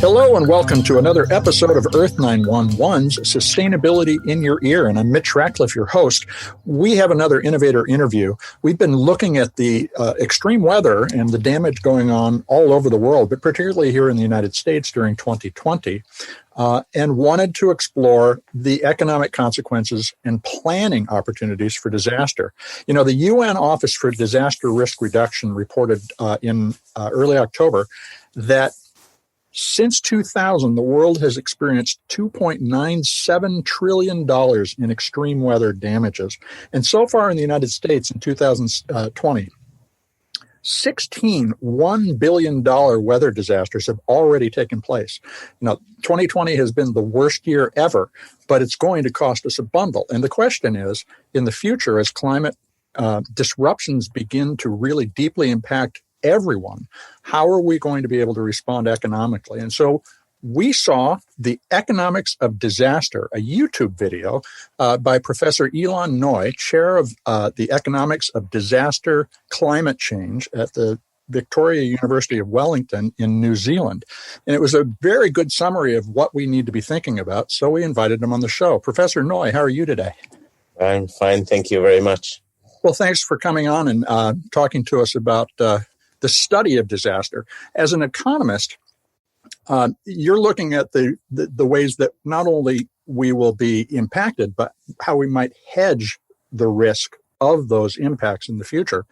Hello and welcome to another episode of Earth911's Sustainability in Your Ear. And I'm Mitch Ratcliffe, your host. We have another innovator interview. We've been looking at the extreme weather and the damage going on all over the world, but particularly here in the United States during 2020, and wanted to explore the economic consequences and planning opportunities for disaster. You know, the UN Office for Disaster Risk Reduction reported in early October that since 2000, the world has experienced $2.97 trillion in extreme weather damages. And so far in the United States in 2020, 16 $1 billion weather disasters have already taken place. Now, 2020 has been the worst year ever, but it's going to cost us a bundle. And the question is, in the future, as climate disruptions begin to really deeply impact everyone, how are we going to be able to respond economically? And so we saw The Economics of Disaster, a YouTube video by Professor Ilan Noy, chair of the Economics of Disaster Climate Change at the Victoria University of Wellington in New Zealand. And it was a very good summary of what we need to be thinking about, so we invited him on the show. Professor Noy, how are you today? I'm fine, thank you very much. Well, thanks for coming on and talking to us about the study of disaster. As an economist, you're looking at the ways that not only we will be impacted, but how we might hedge the risk of those impacts in the future.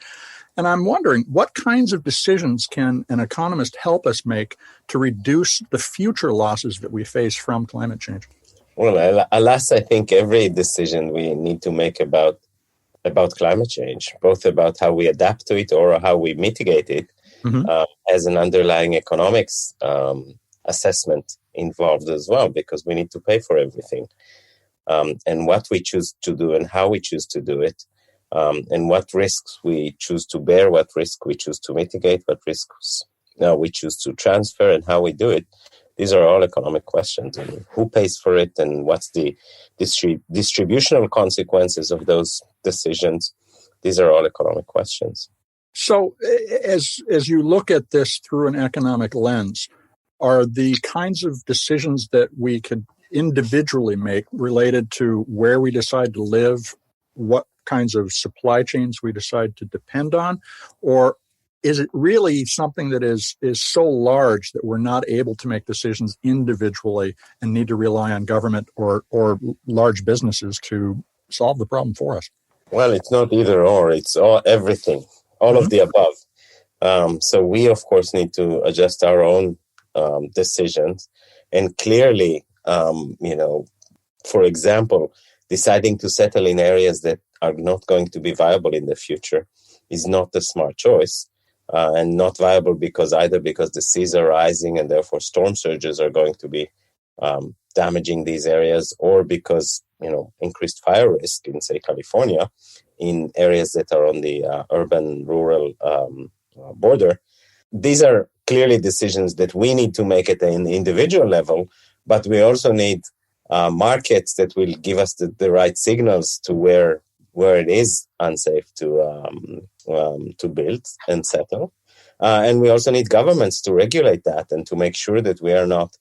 And I'm wondering, what kinds of decisions can an economist help us make to reduce the future losses that we face from climate change? Well, alas, I think every decision we need to make about climate change, both about how we adapt to it or how we mitigate it, has an underlying economics assessment involved as well, because we need to pay for everything. And what we choose to do and how we choose to do it, and what risks we choose to bear, what risk we choose to mitigate, what risks we choose to transfer, and how we do it. These are all economic questions. And who pays for it, and what's the distributional consequences of those decisions? These are all economic questions. So as you look at this through an economic lens, are the kinds of decisions that we could individually make related to where we decide to live, what kinds of supply chains we decide to depend on, or is it really something that is so large that we're not able to make decisions individually and need to rely on government or large businesses to solve the problem for us? Well, it's not either or. It's everything, all of the above. So we, of course, need to adjust our own decisions. And clearly, for example, deciding to settle in areas that are not going to be viable in the future is not the smart choice. And not viable because the seas are rising and therefore storm surges are going to be damaging these areas, or because increased fire risk in, say, California, in areas that are on the urban-rural border. These are clearly decisions that we need to make at an individual level, but we also need markets that will give us the right signals to where it is unsafe to build and settle. And we also need governments to regulate that and to make sure that we are not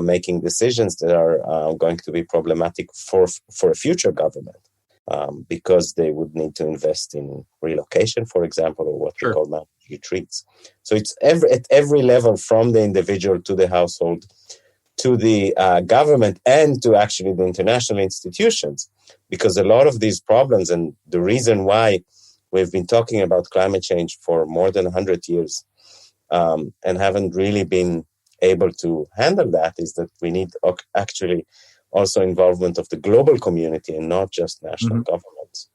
making decisions that are going to be problematic for a future government, because they would need to invest in relocation, for example, or what we call managed retreats. So it's at every level, from the individual to the household, to the government, and to actually the international institutions, because a lot of these problems, and the reason why we've been talking about climate change for more than 100 years and haven't really been able to handle that, is that we need actually also involvement of the global community and not just national governments.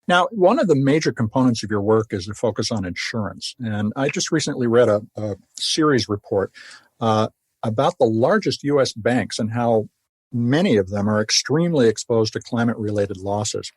Now, one of the major components of your work is the focus on insurance. And I just recently read a series report about the largest U.S. banks and how many of them are extremely exposed to climate-related losses.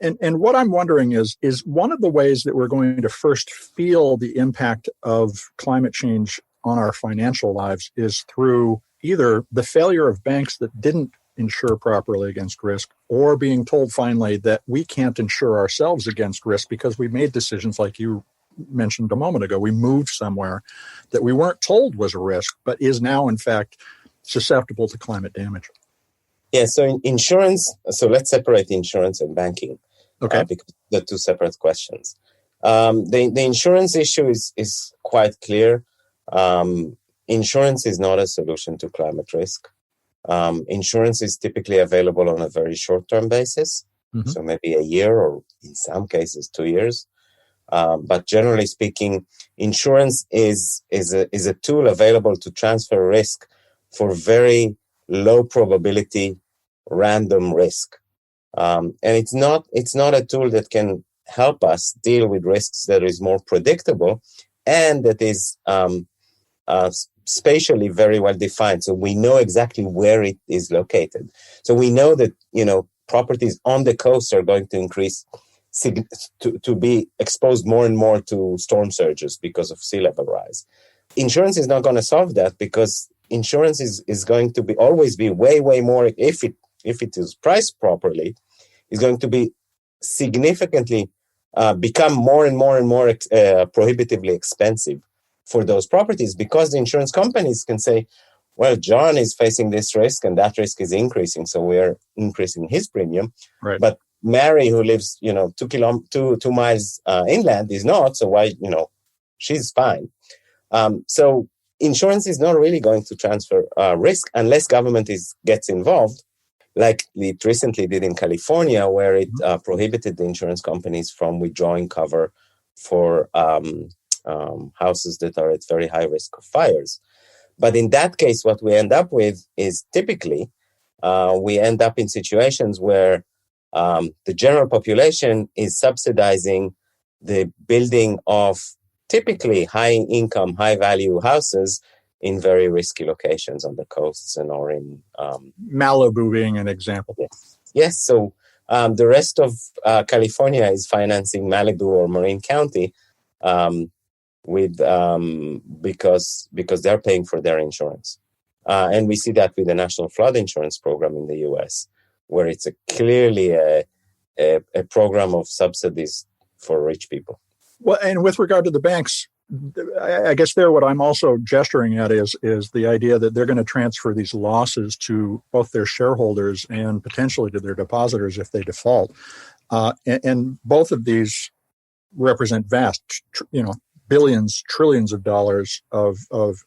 And what I'm wondering is one of the ways that we're going to first feel the impact of climate change on our financial lives is through either the failure of banks that didn't insure properly against risk, or being told finally that we can't insure ourselves against risk because we made decisions like you mentioned a moment ago. We moved somewhere that we weren't told was a risk, but is now, in fact, susceptible to climate damage. Yeah, so insurance, so let's separate insurance and banking. Okay. Because they're two separate questions. The insurance issue is quite clear. Insurance is not a solution to climate risk. Insurance is typically available on a very short-term basis, so maybe a year or in some cases 2 years. But generally speaking, insurance is a tool available to transfer risk for very low probability random risk. And it's not a tool that can help us deal with risks that is more predictable and that is spatially very well defined. So we know exactly where it is located. So we know that, properties on the coast are going to increase to be exposed more and more to storm surges because of sea level rise. Insurance is not going to solve that because insurance is going to always be way more, if it is priced properly, is going to be significantly become more and more prohibitively expensive for those properties because the insurance companies can say, well, John is facing this risk and that risk is increasing, so we're increasing his premium. Right. But Mary, who lives, 2 miles inland, is not. So why, she's fine. So insurance is not really going to transfer risk unless government gets involved, like it recently did in California, where it prohibited the insurance companies from withdrawing cover for houses that are at very high risk of fires. But in that case, what we end up with is typically we end up in situations where the general population is subsidizing the building of typically high-income, high-value houses in very risky locations on the coasts and or in... Malibu being an example. Yes. So the rest of California is financing Malibu or Marin County because they're paying for their insurance. And we see that with the National Flood Insurance Program in the U.S., where it's clearly a program of subsidies for rich people. Well, and with regard to the banks, I guess what I'm also gesturing at is the idea that they're going to transfer these losses to both their shareholders and potentially to their depositors if they default. And both of these represent vast, billions, trillions of dollars of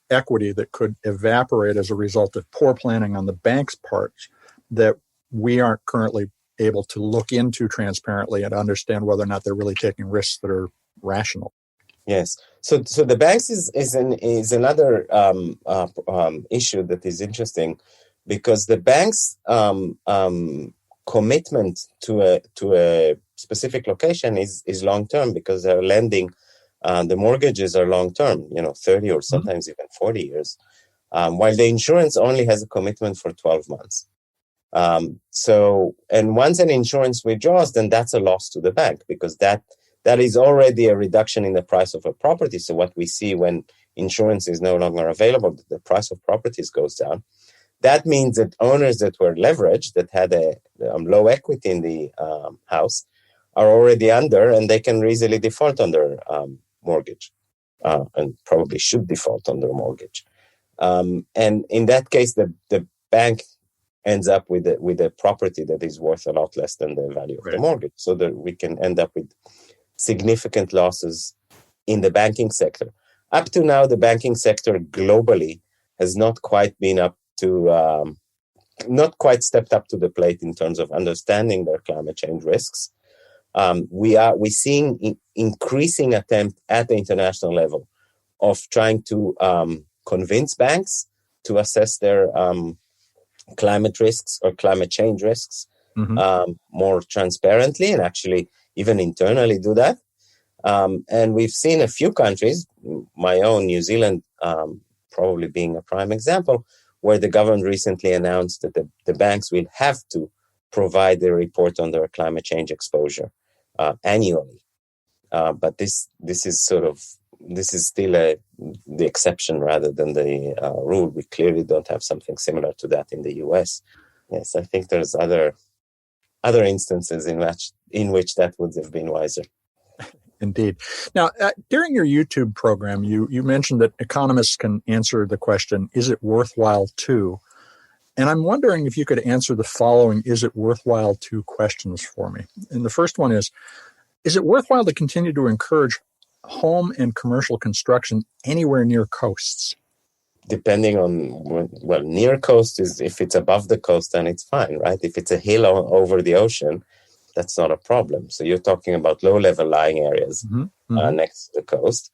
equity that could evaporate as a result of poor planning on the bank's part that we aren't currently able to look into transparently and understand whether or not they're really taking risks that are rational. Yes. So the banks is another issue that is interesting because the banks' commitment to a specific location is long term because they're lending. The mortgages are long term, 30 or sometimes even 40 years, while the insurance only has a commitment for 12 months. And once an insurance withdraws, then that's a loss to the bank because that is already a reduction in the price of a property. So what we see when insurance is no longer available, the price of properties goes down. That means that owners that were leveraged, that had a low equity in the house, are already under, and they can easily default on their mortgage, and probably should default on their mortgage. And in that case, the bank ends up with a property that is worth a lot less than the value of the mortgage, so that we can end up with significant losses in the banking sector. Up to now, the banking sector globally has not quite been not quite stepped up to the plate in terms of understanding their climate change risks. We're seeing increasing attempt at the international level of trying to convince banks to assess their climate risks or climate change risks more transparently and actually even internally do that. And we've seen a few countries, my own New Zealand probably being a prime example, where the government recently announced that the banks will have to provide a report on their climate change exposure annually. But this is still the exception rather than the rule. We clearly don't have something similar to that in the US. Yes, I think there's other instances in which that would have been wiser. Indeed. Now, during your YouTube program, you mentioned that economists can answer the question, is it worthwhile to? And I'm wondering if you could answer the following, is it worthwhile to questions for me. And the first one is it worthwhile to continue to encourage home and commercial construction anywhere near coasts? Depending on, well, near coast is, if it's above the coast, then it's fine, right? If it's a hill over the ocean, that's not a problem. So you're talking about low-level lying areas next to the coast.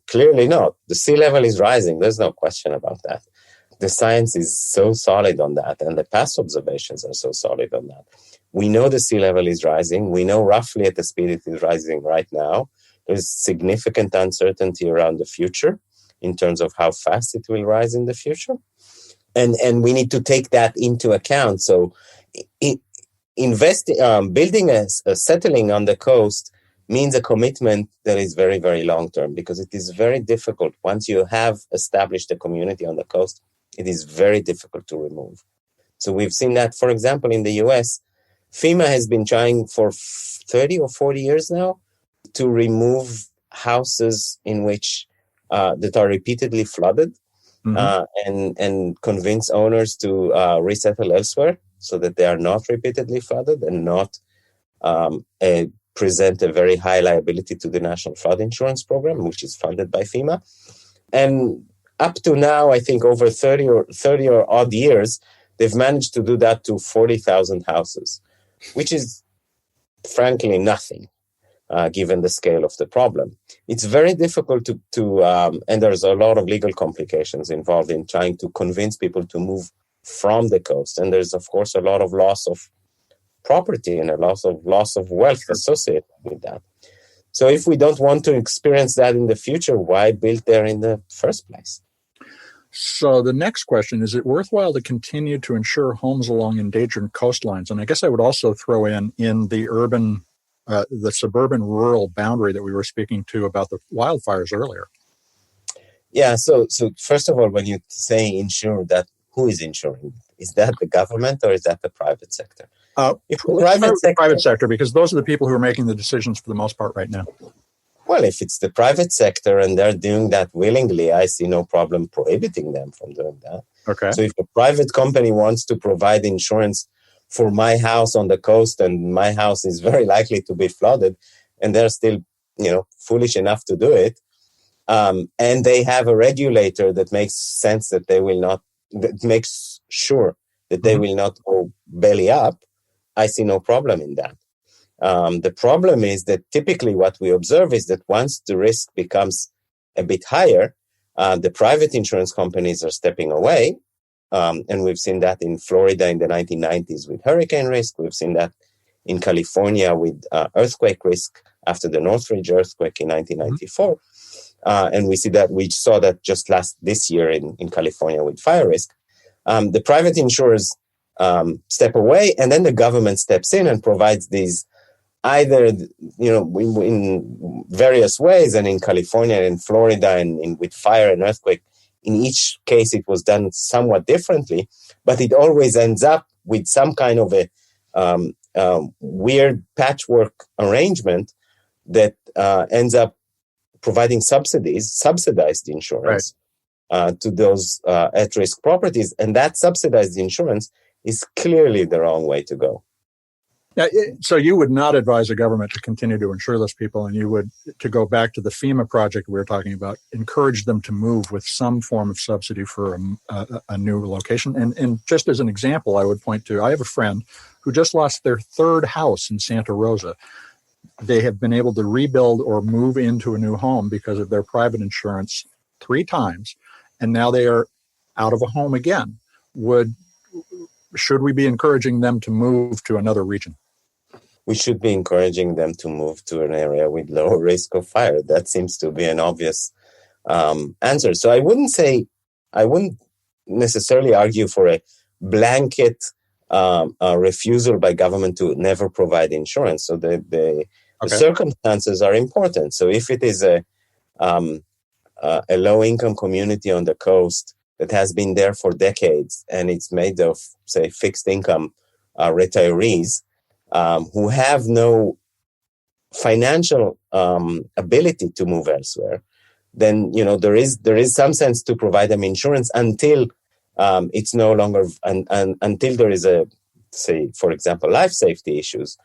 Clearly not. The sea level is rising. There's no question about that. The science is so solid on that, and the past observations are so solid on that. We know the sea level is rising. We know roughly at the speed it is rising right now. There's significant uncertainty around the future in terms of how fast it will rise in the future. And we need to take that into account. So building a settling on the coast means a commitment that is very, very long-term, because it is very difficult. Once you have established a community on the coast, it is very difficult to remove. So we've seen that, for example, in the US, FEMA has been trying for 30 or 40 years now to remove houses in which that are repeatedly flooded, and convince owners to resettle elsewhere so that they are not repeatedly flooded and not present a very high liability to the National Flood Insurance Program, which is funded by FEMA. And up to now, I think over 30 or odd years, they've managed to do that to 40,000 houses, which is frankly nothing. Given the scale of the problem, it's very difficult to and there's a lot of legal complications involved in trying to convince people to move from the coast. And there's, of course, a lot of loss of property and a loss of wealth associated with that. So if we don't want to experience that in the future, why build there in the first place? So the next question, is it worthwhile to continue to insure homes along endangered coastlines? And I guess I would also throw in the urban the suburban-rural boundary that we were speaking to about the wildfires earlier. Yeah, so first of all, when you say insure, that who is insuring? Is that the government or is that the private sector? Private sector, because those are the people who are making the decisions for the most part right now. Well, if it's the private sector and they're doing that willingly, I see no problem prohibiting them from doing that. Okay. So if a private company wants to provide insurance for my house on the coast, and my house is very likely to be flooded, and they're still, foolish enough to do it, and they have a regulator that makes sense that they will not, that makes sure that they will not go belly up, I see no problem in that. The problem is that typically what we observe is that once the risk becomes a bit higher, the private insurance companies are stepping away. And we've seen that in Florida in the 1990s with hurricane risk. We've seen that in California with earthquake risk after the Northridge earthquake in 1994. And we saw that just this year in California with fire risk. The private insurers step away, and then the government steps in and provides these either, in various ways. And in California and in Florida and with fire and earthquake, in each case, it was done somewhat differently, but it always ends up with some kind of a weird patchwork arrangement that ends up providing subsidized insurance to those at-risk properties. And that subsidized insurance is clearly the wrong way to go. Yeah, so you would not advise a government to continue to insure those people, and you would, to go back to the FEMA project we were talking about, encourage them to move with some form of subsidy for a new location. And just as an example, I would point to, I have a friend who just lost their third house in Santa Rosa. They have been able to rebuild or move into a new home because of their private insurance 3 times, and now they are out of a home again. Should we be encouraging them to move to another region? We should be encouraging them to move to an area with lower risk of fire. That seems to be an obvious answer. So I wouldn't necessarily argue for a blanket refusal by government to never provide insurance. So the circumstances are important. So if it is a low-income community on the coast that has been there for decades, and it's made of, say, fixed income retirees who have no financial ability to move elsewhere, then there is some sense to provide them insurance until it's no longer until there is a, say, for example, life safety issues,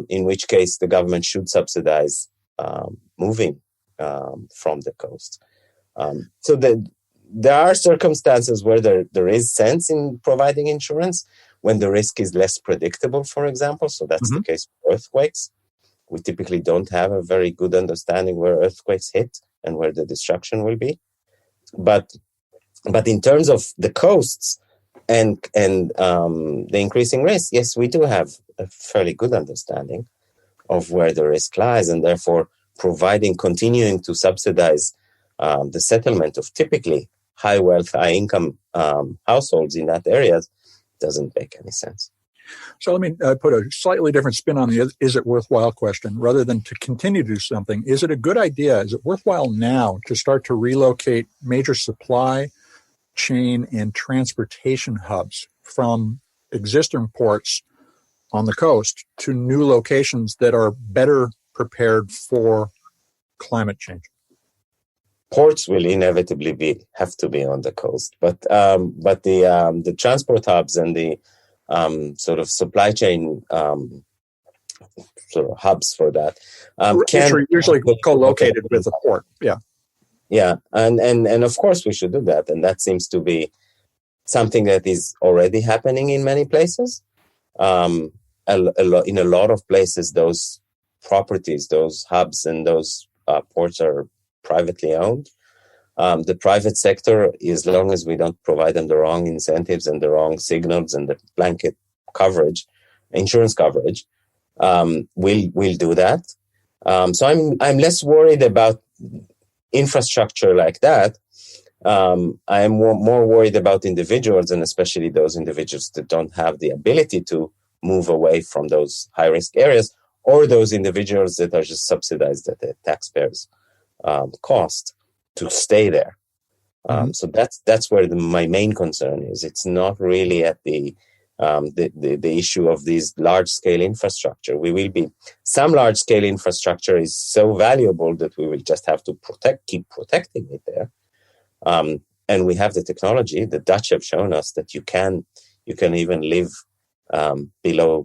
in which case the government should subsidize moving from the coast. So there are circumstances where there is sense in providing insurance when the risk is less predictable, for example. So that's the case for earthquakes. We typically don't have a very good understanding where earthquakes hit and where the destruction will be. But in terms of the coasts and the increasing risk, yes, we do have a fairly good understanding of where the risk lies, and therefore continuing to subsidize the settlement of typically high wealth, high income households in that area doesn't make any sense. So let me put a slightly different spin on the is it worthwhile question. Rather than to continue to do something, is it a good idea? Is it worthwhile now to start to relocate major supply chain and transportation hubs from existing ports on the coast to new locations that are better prepared for climate change? Ports will inevitably have to be on the coast, but the transport hubs and the sort of supply chain sort of hubs for that which are usually co-located with the port. Yeah, and of course we should do that, and that seems to be something that is already happening in many places. In a lot of places, those properties, those hubs, and those ports are privately owned. The private sector, as long as we don't provide them the wrong incentives and the wrong signals and the blanket coverage, insurance coverage, will do that. So I'm less worried about infrastructure like that. I am more worried about individuals, and especially those individuals that don't have the ability to move away from those high-risk areas, or those individuals that are just subsidized at the taxpayers' cost to stay there. So that's where my main concern is. It's not really at the issue of these large-scale infrastructure. Some large-scale infrastructure is so valuable that we will just have to keep protecting it there. And we have the technology. The Dutch have shown us that you can even live below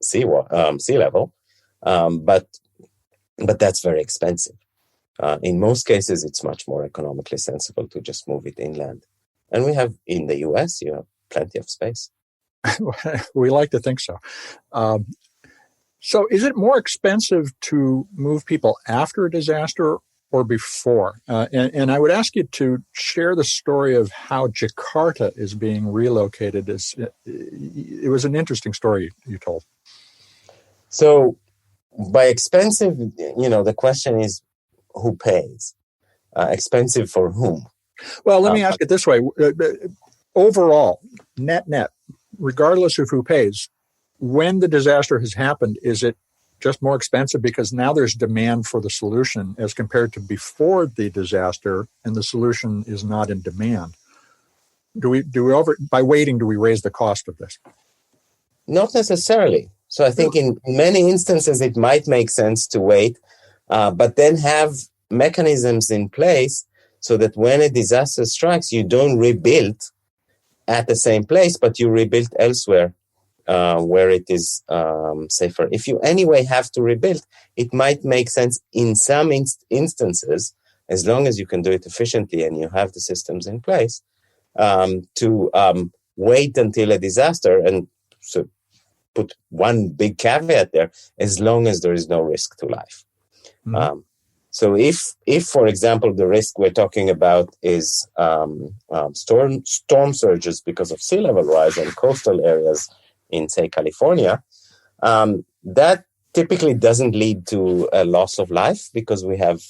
sea level, but that's very expensive. In most cases, it's much more economically sensible to just move it inland. And we have, in the US, you have plenty of space. We like to think so. So is it more expensive to move people after a disaster or before? And I would ask you to share the story of how Jakarta is being relocated. It was an interesting story you told. So by expensive, the question is, who pays? Expensive for whom? Well, let me ask it this way. Overall, net, regardless of who pays, when the disaster has happened, is it just more expensive because now there's demand for the solution as compared to before the disaster, and the solution is not in demand? By waiting, do we raise the cost of this? Not necessarily. So I think in many instances it might make sense to wait, but then have mechanisms in place so that when a disaster strikes, you don't rebuild at the same place, but you rebuild elsewhere where it is safer. If you anyway have to rebuild, it might make sense in some instances, as long as you can do it efficiently and you have the systems in place, to wait until a disaster, and so put one big caveat there, as long as there is no risk to life. Mm-hmm. So if, for example, the risk we're talking about is storm surges because of sea level rise in coastal areas in, say, California, that typically doesn't lead to a loss of life because we have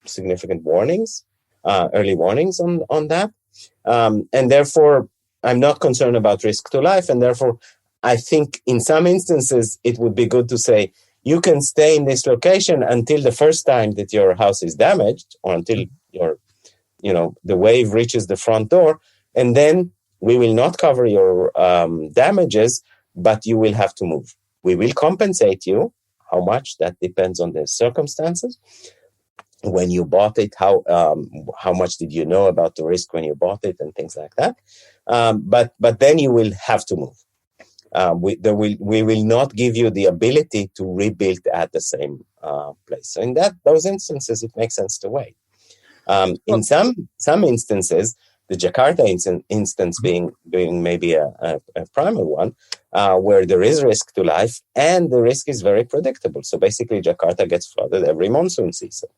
significant warnings, early warnings on that. And therefore, I'm not concerned about risk to life. And therefore, I think in some instances, it would be good to say, you can stay in this location until the first time that your house is damaged, or until the wave reaches the front door, and then we will not cover your damages, but you will have to move. We will compensate you how much, that depends on the circumstances. When you bought it, how much did you know about the risk when you bought it, and things like that. But then you will have to move. We will not give you the ability to rebuild at the same place. So in those instances, it makes sense to wait. In some instances, the Jakarta instance being maybe a primary one, where there is risk to life and the risk is very predictable. So basically, Jakarta gets flooded every monsoon season,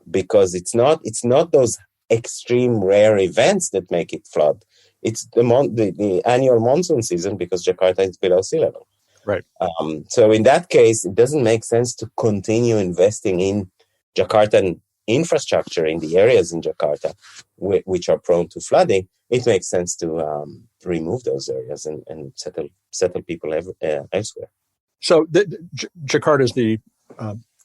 because it's not those extreme rare events that make it flood. It's the annual monsoon season, because Jakarta is below sea level. Right. So in that case, it doesn't make sense to continue investing in Jakartan infrastructure in the areas in Jakarta which are prone to flooding. It makes sense to remove those areas and settle people elsewhere. So Jakarta is the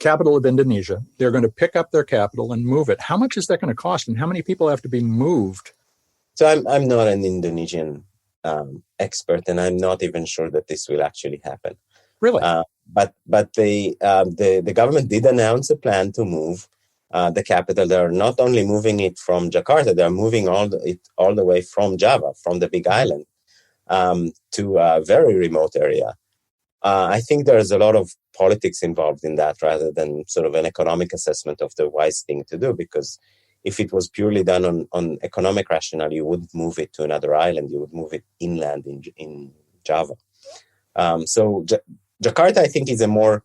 capital of Indonesia. They're going to pick up their capital and move it. How much is that going to cost, and how many people have to be moved? So I'm not an Indonesian expert, and I'm not even sure that this will actually happen. Really? But the government did announce a plan to move the capital. They're not only moving it from Jakarta, they're moving it all the way from Java, from the Big Island, to a very remote area. I think there's a lot of politics involved in that, rather than sort of an economic assessment of the wise thing to do, because if it was purely done on economic rationale, you wouldn't move it to another island. You would move it inland in Java. So Jakarta, I think, is a more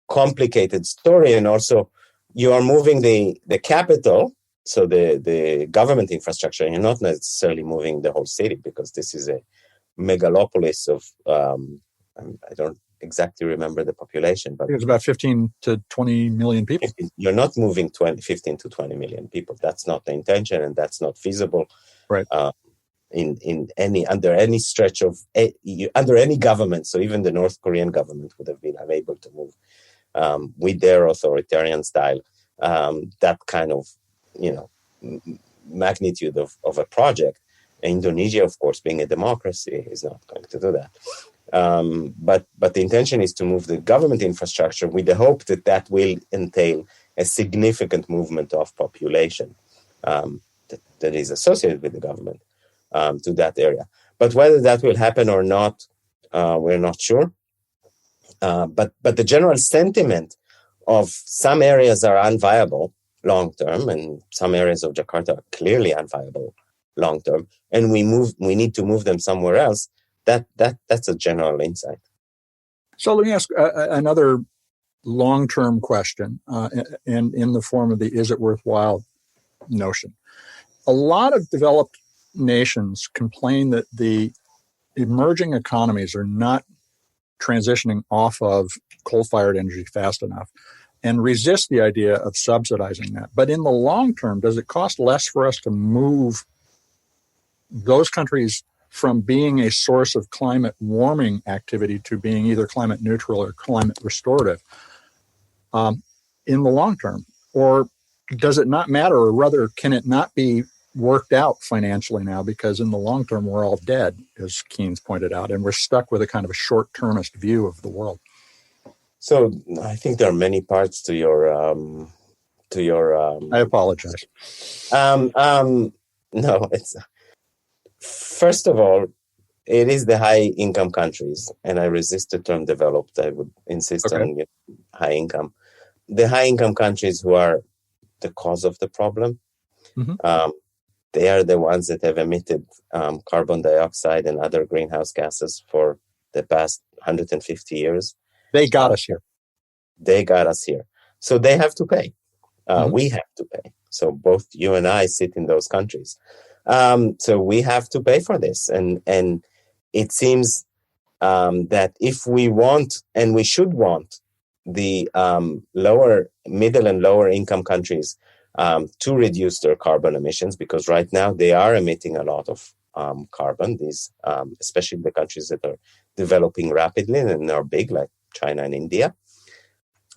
complicated story. And also, you are moving the capital, so the government infrastructure, and you're not necessarily moving the whole city, because this is a megalopolis of, I don't exactly remember the population, but it's about 15 to 20 million people. You're not moving 15 to 20 million people. That's not the intention, and that's not feasible. Right. Under any stretch of under any government. So even the North Korean government would have been unable to move with their authoritarian style that kind of magnitude of a project. Indonesia, of course, being a democracy, is not going to do that. But the intention is to move the government infrastructure with the hope that will entail a significant movement of population that is associated with the government to that area. But whether that will happen or not, we're not sure. But the general sentiment of some areas are unviable long-term, and some areas of Jakarta are clearly unviable long-term, and we need to move them somewhere else. That's a general insight. So let me ask another long-term question, and in the form of the "is it worthwhile" notion. A lot of developed nations complain that the emerging economies are not transitioning off of coal-fired energy fast enough, and resist the idea of subsidizing that. But in the long term, does it cost less for us to move those countries from being a source of climate warming activity to being either climate neutral or climate restorative in the long term? Or does it not matter, or rather, can it not be worked out financially now, because in the long term, we're all dead, as Keynes pointed out, and we're stuck with a kind of a short-termist view of the world? So I think there are many parts to your I apologize. No, it's first of all, it is the high-income countries, and I resist the term developed. I would insist on high income. The high-income countries who are the cause of the problem. Mm-hmm. They are the ones that have emitted carbon dioxide and other greenhouse gases for the past 150 years. They got us here. They got us here. So they have to pay. We have to pay. So both you and I sit in those countries. So we have to pay for this. And it seems that if we want, and we should want, the middle and lower income countries to reduce their carbon emissions, because right now they are emitting a lot of carbon, these, especially the countries that are developing rapidly and are big, like China and India.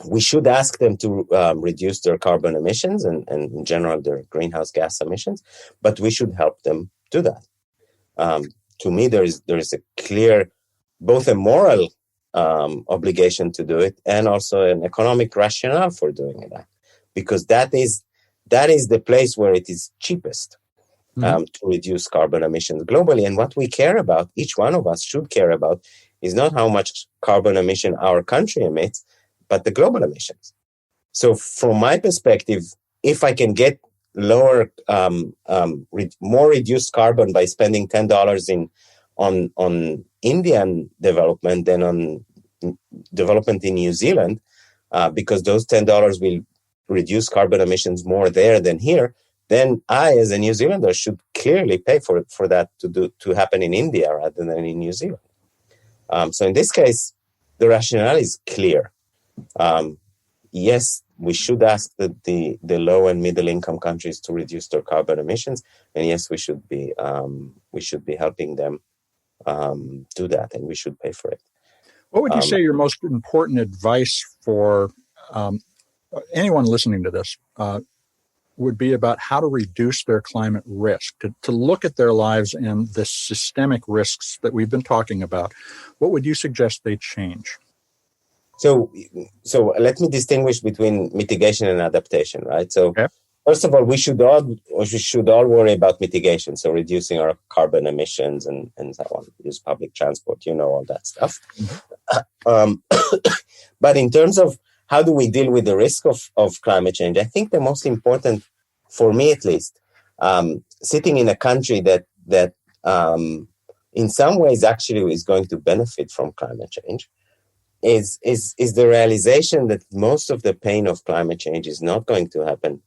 We should ask them to reduce their carbon emissions and in general their greenhouse gas emissions, but we should help them do that. To me, there is a clear, both a moral obligation to do it, and also an economic rationale for doing that, because that is the place where it is cheapest to reduce carbon emissions globally. And what we care about, each one of us should care about, is not how much carbon emission our country emits, but the global emissions. So from my perspective, if I can get lower, more reduced carbon by spending $10 on Indian development than on development in New Zealand, because those $10 will reduce carbon emissions more there than here, then I, as a New Zealander, should clearly pay for that to happen in India rather than in New Zealand. So in this case, the rationale is clear. Yes, we should ask the low and middle income countries to reduce their carbon emissions, and yes, we should be helping them do that, and we should pay for it. What would you say your most important advice for anyone listening to this would be about how to reduce their climate risk, to look at their lives and the systemic risks that we've been talking about? What would you suggest they change? So let me distinguish between mitigation and adaptation, right? So First of all, we should all worry about mitigation, so reducing our carbon emissions and so on. Use public transport, all that stuff. But in terms of how do we deal with the risk of climate change, I think the most important, for me at least, sitting in a country that in some ways actually is going to benefit from climate change, is the realization that most of the pain of climate change is not going to happen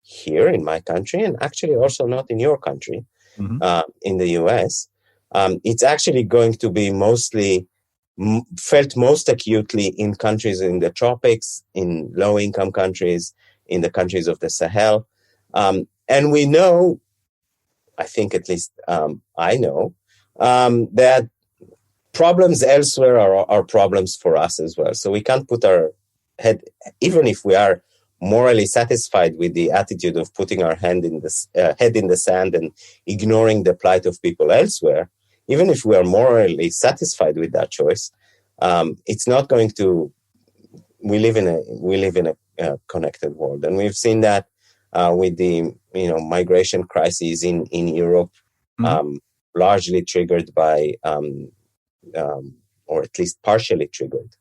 here in my country, and actually also not in your country, in the US. It's actually going to be mostly felt most acutely in countries in the tropics, in low-income countries, in the countries of the Sahel. And we know, I think at least I know, that problems elsewhere are problems for us as well. So we can't put our head, even if we are morally satisfied with the attitude of putting our head in the sand and ignoring the plight of people elsewhere, even if we are morally satisfied with that choice, it's not going to. We live in a connected world, and we've seen that with the migration crises in Europe, largely triggered by, or at least partially triggered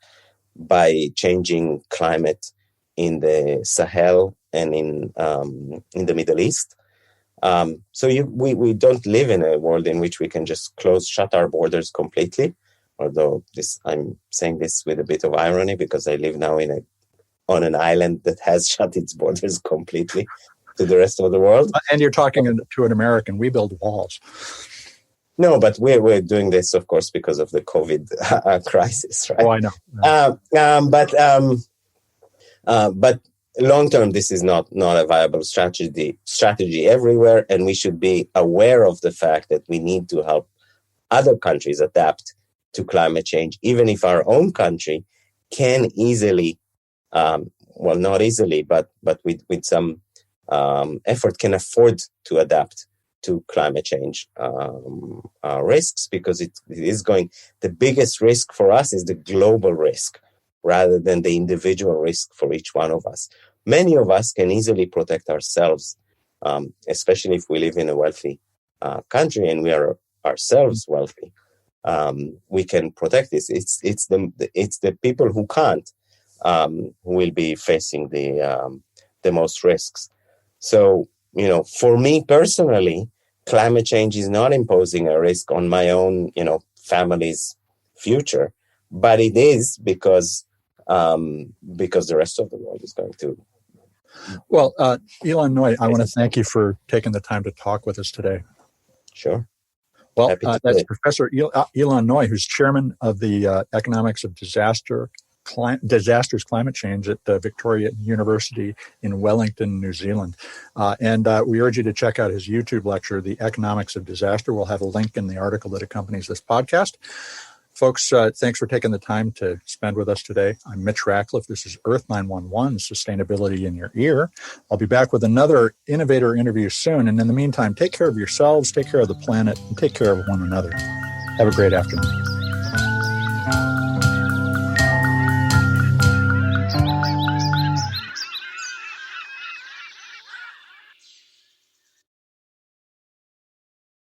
by changing climate in the Sahel and in the Middle East. So we don't live in a world in which we can just shut our borders completely. Although I'm saying this with a bit of irony because I live now on an island that has shut its borders completely to the rest of the world. And you're talking to an American. We build walls. No, but we're doing this, of course, because of the COVID crisis, right? Oh, I know. But long term, this is not a viable strategy everywhere, and we should be aware of the fact that we need to help other countries adapt to climate change, even if our own country can easily, not easily, but with some effort, can afford to adapt to climate change risks, because it is going. The biggest risk for us is the global risk, rather than the individual risk for each one of us. Many of us can easily protect ourselves, especially if we live in a wealthy country and we are ourselves wealthy. We can protect this. It's the people who can't who will be facing the most risks. So, for me personally, climate change is not imposing a risk on my own, family's future, but it is because the rest of the world is going to. Well, Ilan Noy, I want to thank you for taking the time to talk with us today. Sure. Well, that's Professor Ilan Noy, who's chairman of the Economics of Disasters Climate Change at Victoria University in Wellington, New Zealand. And we urge you to check out his YouTube lecture, The Economics of Disaster. We'll have a link in the article that accompanies this podcast. Folks, thanks for taking the time to spend with us today. I'm Mitch Ratcliffe. This is Earth911, Sustainability in Your Ear. I'll be back with another innovator interview soon. And in the meantime, take care of yourselves, take care of the planet, and take care of one another. Have a great afternoon.